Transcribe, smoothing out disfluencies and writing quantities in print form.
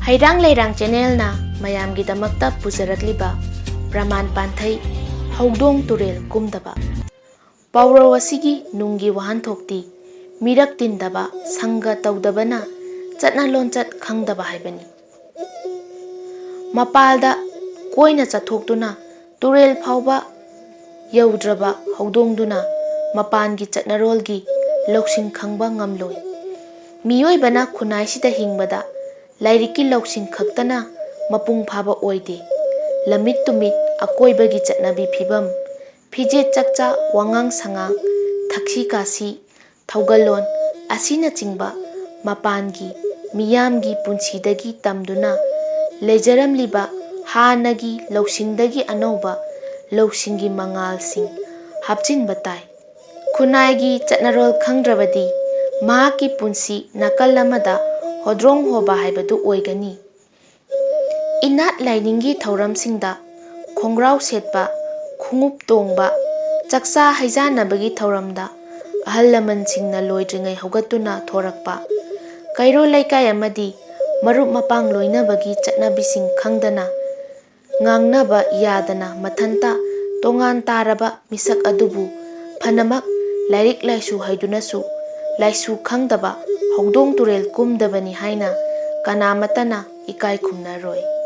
ꯍꯩꯔꯥꯡ ꯂꯩꯔꯥꯡ ꯆꯦꯅꯦꯜꯅ ꯃꯌꯥꯝꯒꯤꯗꯃꯛꯇ ꯄꯨꯖꯔꯛꯂꯤꯕ ꯄ꯭ꯔꯃꯥꯟ ꯄꯥꯟꯊꯩ ꯍꯧꯗꯣꯡ ꯇꯨꯔꯦꯜ ꯀꯨꯝꯗꯕ ꯄꯥꯎꯔꯧ ꯑꯁꯤꯒꯤ ꯅꯨꯡꯒꯤ ꯋꯥꯍꯟꯊꯣꯛꯇꯤ ꯃꯤꯔꯛ ꯇꯤꯟꯗꯕ ꯁꯪꯒ ꯇꯧꯗꯕꯅ ꯆꯠꯅ ꯂꯣꯟꯆꯠ ꯈꯪꯗꯕ ꯍꯥꯏꯕꯅꯤ꯫ ꯃꯄꯥꯜꯗ ꯀꯣꯏꯅ ꯆꯠꯊꯣꯛꯇꯨꯅ ꯇꯨꯔꯦꯜ ꯐꯥꯎꯕ ꯌꯧꯗ꯭ꯔꯕ ꯍꯧꯗꯣꯡꯗꯨꯅ ꯃꯄꯥꯟꯒꯤ ꯆꯠꯅꯔꯣꯜꯒꯤ ꯂꯧꯁꯤꯡ ꯈꯪꯕ ꯉꯝꯂꯣꯏ꯫ ꯃꯤꯑꯣꯏꯕꯅ ꯈꯨꯟꯅꯥꯏꯁꯤꯗ ꯍꯤꯡꯕꯗ ꯂꯥꯏꯔꯤꯛꯀꯤ ꯂꯧꯁꯤꯡ ꯈꯛꯇꯅ ꯃꯄꯨꯡ ꯐꯥꯕ ꯑꯣꯏꯗꯦ꯫ ꯂꯝꯃꯤꯠ ꯇꯨꯃꯤꯠ ꯑꯀꯣꯏꯕꯒꯤ ꯆꯠꯅꯕꯤ ꯐꯤꯕꯝ, ꯐꯤꯖꯦꯠ ꯆꯥꯛꯆꯥ, ꯋꯥꯉꯥꯡ ꯁꯉꯥꯡ, ꯊꯛꯁꯤ ꯈꯥꯁꯤ, ꯊꯧꯒꯜꯂꯣꯟ ꯑꯁꯤꯅꯆꯤꯡꯕ ꯃꯄꯥꯟꯒꯤ ꯃꯤꯌꯥꯝꯒꯤ ꯄꯨꯟꯁꯤꯗꯒꯤ ꯇꯝꯗꯨꯅ ꯂꯩꯖꯔꯝꯂꯤꯕ ꯍꯥꯟꯅꯒꯤ ꯂꯧꯁꯤꯡꯗꯒꯤ ꯑꯅꯧꯕ ꯂꯧꯁꯤꯡꯒꯤ ꯃꯉꯥꯜꯁꯤꯡ ꯍꯥꯞꯆꯤꯟꯕ ꯇꯥꯏ꯫ ꯈꯨꯟꯅꯥꯏꯒꯤ ꯆꯠꯅꯔꯣꯜ ꯈꯪꯗ꯭ꯔꯕꯗꯤ ꯃꯍꯥꯛꯀꯤ ꯄꯨꯟꯁꯤ ꯅꯥꯀꯜ ꯑꯃꯗ ꯍꯣꯗ꯭ꯔꯣꯡ ꯍꯣꯕ ꯍꯥꯏꯕꯗꯨ ꯑꯣꯏꯒꯅꯤ꯫ ꯏꯅꯥꯠ ꯂꯥꯏꯅꯤꯡꯒꯤ ꯊꯧꯔꯝꯁꯤꯡꯗ ꯈꯣꯡꯒ꯭ꯔꯥꯎ ꯁꯦꯠꯄ, ꯈꯣꯡꯎꯞ ꯇꯣꯡꯕ, ꯆꯥꯛꯆꯥ ꯍꯩꯖꯥꯟꯅꯕꯒꯤ ꯊꯧꯔꯝꯗ ꯑꯍꯜ ꯂꯃꯟꯁꯤꯡꯅ ꯂꯣꯏꯗ꯭ꯔꯤꯉꯩ ꯍꯧꯒꯠꯇꯨꯅ ꯊꯣꯔꯛꯄ, ꯀꯩꯔꯣꯜ ꯂꯩꯀꯥꯏ ꯑꯃꯗꯤ ꯃꯔꯨꯞ ꯃꯄꯥꯡ ꯂꯣꯏꯅꯕꯒꯤ ꯆꯠꯅꯕꯤꯁꯤꯡ ꯈꯪꯗꯅ ꯉꯥꯡꯅꯕ ꯌꯥꯗꯅ ꯃꯊꯟꯇ ꯇꯣꯉꯥꯟ ꯇꯥꯔꯕ ꯃꯤꯁꯛ ꯑꯗꯨꯕꯨ ꯐꯅꯃꯛ ꯂꯥꯏꯔꯤꯛ ꯂꯥꯏꯁꯨ ꯍꯩꯗꯨꯅꯁꯨ ꯂꯥꯏꯁꯨ ꯈꯪꯗꯕ ꯍꯧꯗꯣꯡ ꯇꯨꯔꯦꯜ ꯀꯨꯝꯗꯕꯅꯤ ꯍꯥꯏꯅ ꯀꯅꯥꯃꯠꯇꯅ ꯏꯀꯥꯏ ꯈꯨꯝꯅꯔꯣꯏ꯫